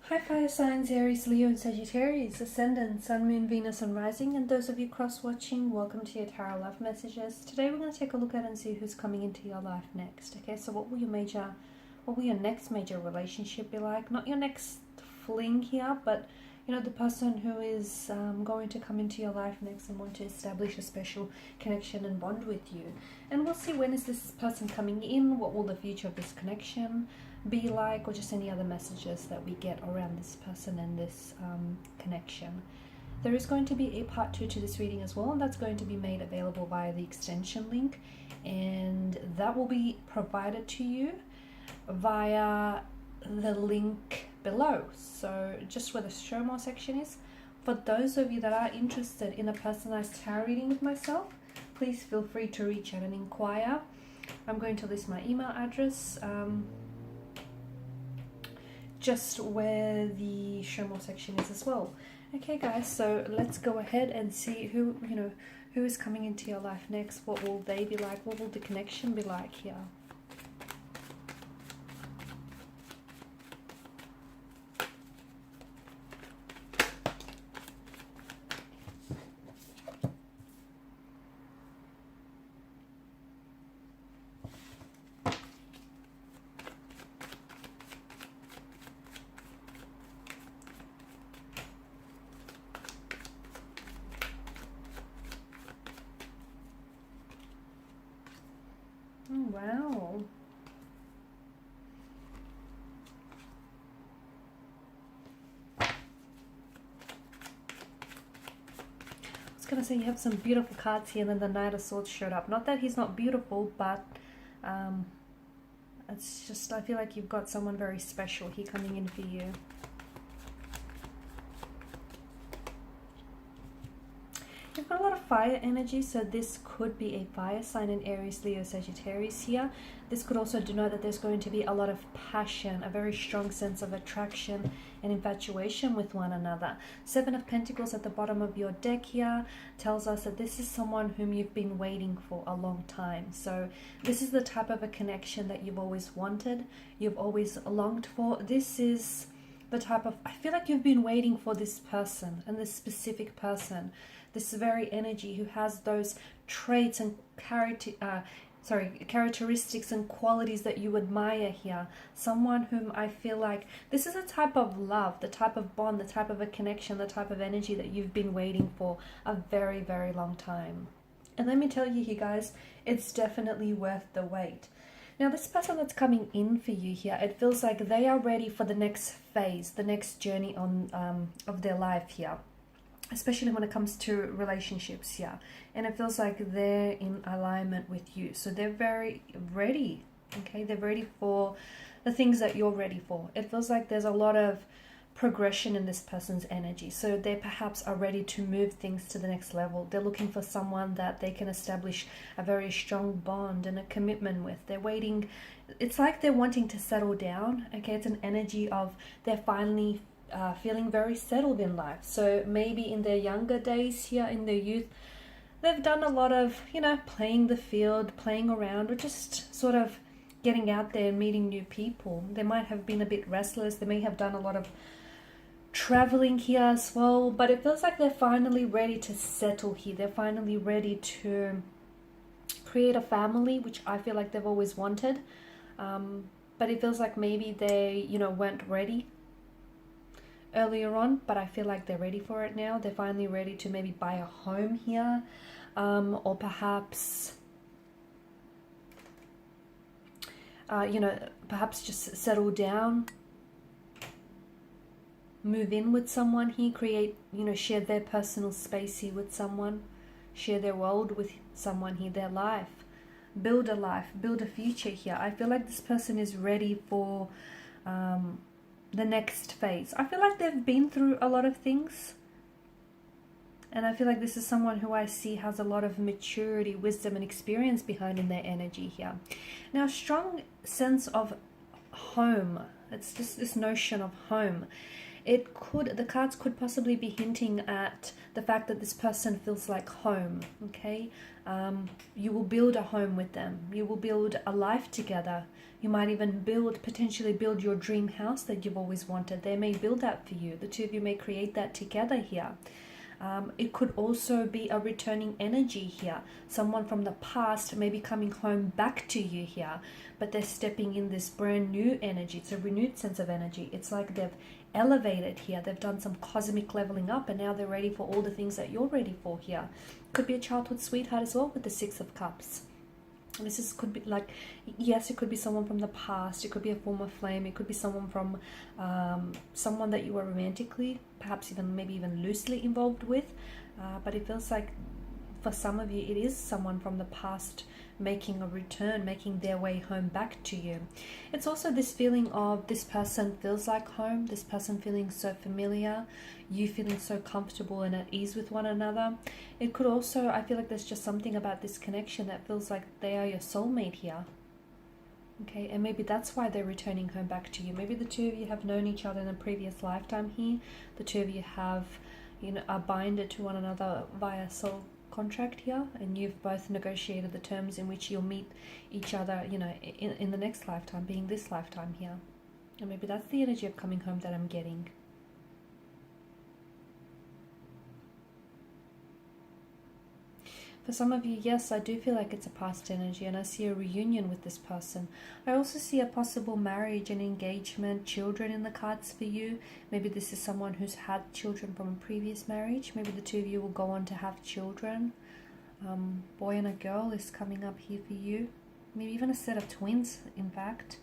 Hi fire signs, Aries, Leo and Sagittarius, Ascendant, Sun, Moon, Venus and Rising, and those of you cross-watching, welcome to your Tarot Love Messages. Today we're going to take a look at and see who's coming into your life next. Okay, so what will your next major relationship be like? Not your next fling here, but you know, the person who is going to come into your life next and want to establish a special connection and bond with you. And we'll see, when is this person coming in, what will the future of this connection be like, or just any other messages that we get around this person and this connection. There is going to be a part 2 to this reading as well, and that's going to be made available via the extension link, and that will be provided to you via the link below. So just where the show more section is, for those of you that are interested in a personalized tarot reading with myself, please feel free to reach out and inquire. I'm going to list my email address just where the show more section is as well. Okay guys, so let's go ahead and see who is coming into your life next. What will they be like? What will the connection be like here? Oh, wow. I was gonna say you have some beautiful cards here, and then the Knight of Swords showed up. Not that he's not beautiful, but it's just, I feel like you've got someone very special here coming in for you. You've got a lot of fire energy, so this could be a fire sign in Aries, Leo, Sagittarius here. This could also denote that there's going to be a lot of passion, a very strong sense of attraction and infatuation with one another. Seven of Pentacles at the bottom of your deck here tells us that this is someone whom you've been waiting for a long time. So this is the type of a connection that you've always wanted, you've always longed for. This is the type of, I feel like you've been waiting for this person, and this specific person, this very energy who has those traits and characteristics and qualities that you admire here. Someone whom I feel like this is a type of love, the type of bond, the type of a connection, the type of energy that you've been waiting for a very, very long time. And let me tell you here, guys, it's definitely worth the wait. Now, this person that's coming in for you here, it feels like they are ready for the next phase, the next journey on of their life here, especially when it comes to relationships here. And it feels like they're in alignment with you. So they're very ready, okay? They're ready for the things that you're ready for. It feels like there's a lot of progression in this person's energy. So they perhaps are ready to move things to the next level. They're looking for someone that they can establish a very strong bond and a commitment with. They're waiting. It's like they're wanting to settle down, okay? It's an energy of they're finally feeling very settled in life. So maybe in their younger days here, in their youth, they've done a lot of, you know, playing the field, playing around, or just sort of getting out there and meeting new people. They might have been a bit restless. They may have done a lot of traveling here as well, but it feels like they're finally ready to settle here. They're finally ready to create a family, which I feel like they've always wanted. But it feels like maybe they, you know, weren't ready earlier on, but I feel like they're ready for it now. They're finally ready to maybe buy a home here, or perhaps you know, perhaps just settle down, move in with someone here, create, you know, share their personal space here with someone, share their world with someone here, their life, build a future here. I feel like this person is ready for the next phase. I feel like they've been through a lot of things, and I feel like this is someone who I see has a lot of maturity, wisdom and experience behind in their energy here. Now, strong sense of home, It's just this notion of home. The cards could possibly be hinting at the fact that this person feels like home, okay? You will build a home with them. You will build a life together. You might even potentially build your dream house that you've always wanted. They may build that for you. The two of you may create that together here. It could also be a returning energy here. Someone from the past may be coming home back to you here, but they're stepping in this brand new energy. It's a renewed sense of energy. It's like they've elevated here. They've done some cosmic leveling up, and now they're ready for all the things that you're ready for here. Could be a childhood sweetheart as well with the Six of Cups. Could be like, yes, it could be someone from the past. It could be a former flame. It could be someone from someone that you were romantically, perhaps maybe even loosely involved with. But it feels like for some of you, it is someone from the past making a return, making their way home back to you. It's also this feeling of this person feels like home, this person feeling so familiar, you feeling so comfortable and at ease with one another. It could also, I feel like there's just something about this connection that feels like they are your soulmate here. Okay, and maybe that's why they're returning home back to you. Maybe the two of you have known each other in a previous lifetime here. The two of you have, are binded to one another via soul contract here, and you've both negotiated the terms in which you'll meet each other, in the next lifetime, being this lifetime here. And maybe that's the energy of coming home that I'm getting. For some of you, yes, I do feel like it's a past energy, and I see a reunion with this person. I also see a possible marriage and engagement, children in the cards for you. Maybe this is someone who's had children from a previous marriage. Maybe the two of you will go on to have children. Boy and a girl is coming up here for you. Maybe even a set of twins, in fact.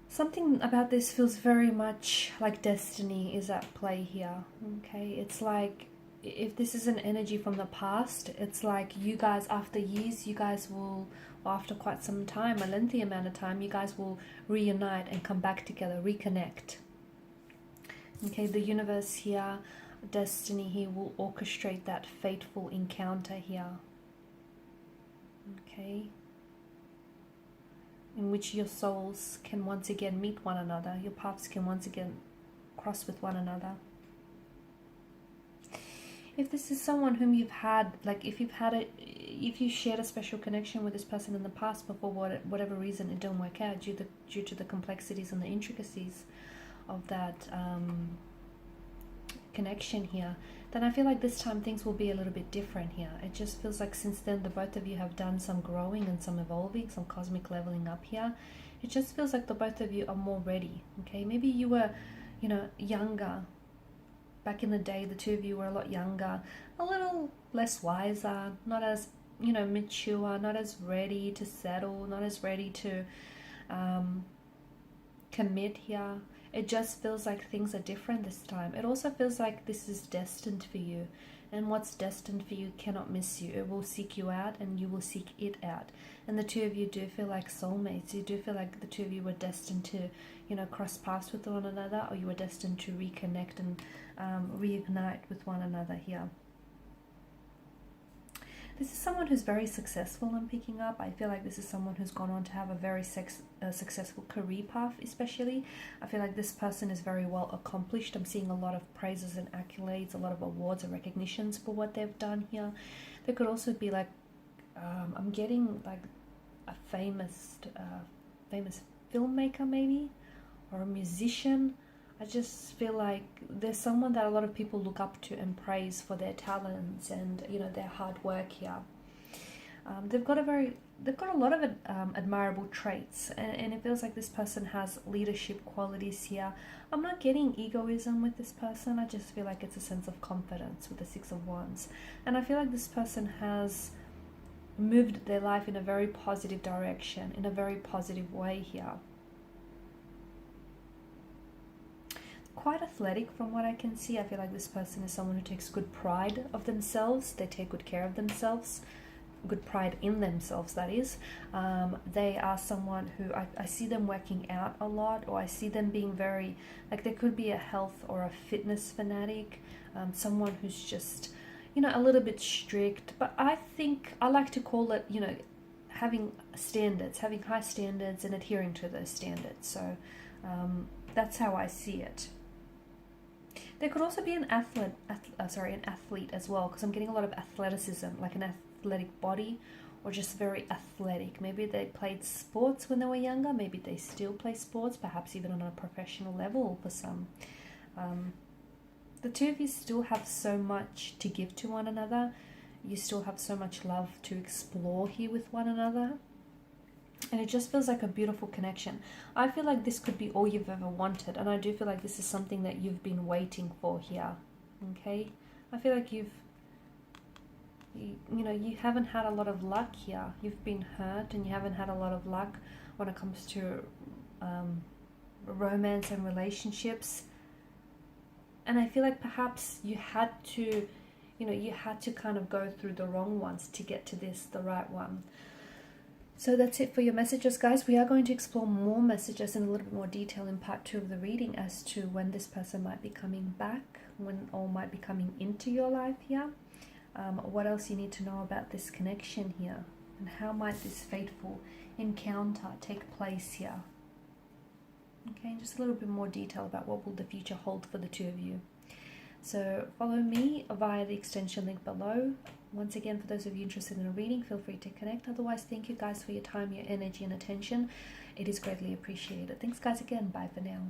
Something about this feels very much like destiny is at play here. Okay, it's like, if this is an energy from the past, it's like you guys, after years, you guys will, or after quite some time, a lengthy amount of time, you guys will reunite and come back together, reconnect. Okay, the universe here, destiny here will orchestrate that fateful encounter here. Okay, in which your souls can once again meet one another, your paths can once again cross with one another. If this is someone whom you've had, like if you shared a special connection with this person in the past, but for whatever reason it didn't work out due to the complexities and the intricacies of that connection here, then I feel like this time things will be a little bit different here. It just feels like since then the both of you have done some growing and some evolving, some cosmic leveling up here. It just feels like the both of you are more ready. Okay, maybe you were, younger. Back in the day, the two of you were a lot younger, a little less wiser, not as, mature, not as ready to settle, not as ready to commit here. It just feels like things are different this time. It also feels like this is destined for you, and what's destined for you cannot miss you. It will seek you out and you will seek it out. And the two of you do feel like soulmates. You do feel like the two of you were destined to, cross paths with one another, or you were destined to reconnect and reignite with one another here. This is someone who's very successful, I'm picking up. I feel like this is someone who's gone on to have a very successful career path, especially. I feel like this person is very well accomplished. I'm seeing a lot of praises and accolades, a lot of awards and recognitions for what they've done here. There could also be like, I'm getting like a famous filmmaker maybe, or a musician. I just feel like there's someone that a lot of people look up to and praise for their talents and their hard work here. They've got a lot of admirable traits, and it feels like this person has leadership qualities here. I'm not getting egoism with this person. I just feel like it's a sense of confidence with the Six of Wands, and I feel like this person has moved their life in a very positive direction, in a very positive way here. Quite athletic from what I can see. I feel like this person is someone who takes good pride of themselves. They take good care of themselves, good pride in themselves, that is. They are someone who I see them working out a lot, or I see them being very, like there could be a health or a fitness fanatic, someone who's just, a little bit strict. But I think I like to call it, having standards, having high standards and adhering to those standards. So That's how I see it. There could also be an athlete as well, because I'm getting a lot of athleticism, like an athletic body, or just very athletic. Maybe they played sports when they were younger. Maybe they still play sports, perhaps even on a professional level for some. The two of you still have so much to give to one another. You still have so much love to explore here with one another. And it just feels like a beautiful connection. I feel like this could be all you've ever wanted. And I do feel like this is something that you've been waiting for here. Okay? I feel like you haven't had a lot of luck here. You've been hurt and you haven't had a lot of luck when it comes to romance and relationships. And I feel like perhaps you had to kind of go through the wrong ones to get to the right one. So that's it for your messages, guys. We are going to explore more messages in a little bit more detail in part 2 of the reading as to when this person might be coming back, or might be coming into your life here. What else you need to know about this connection here, and how might this fateful encounter take place here. Okay, just a little bit more detail about what will the future hold for the two of you. So follow me via the extension link below. Once again, for those of you interested in a reading, feel free to connect. Otherwise, thank you guys for your time, your energy and attention. It is greatly appreciated. Thanks guys again. Bye for now.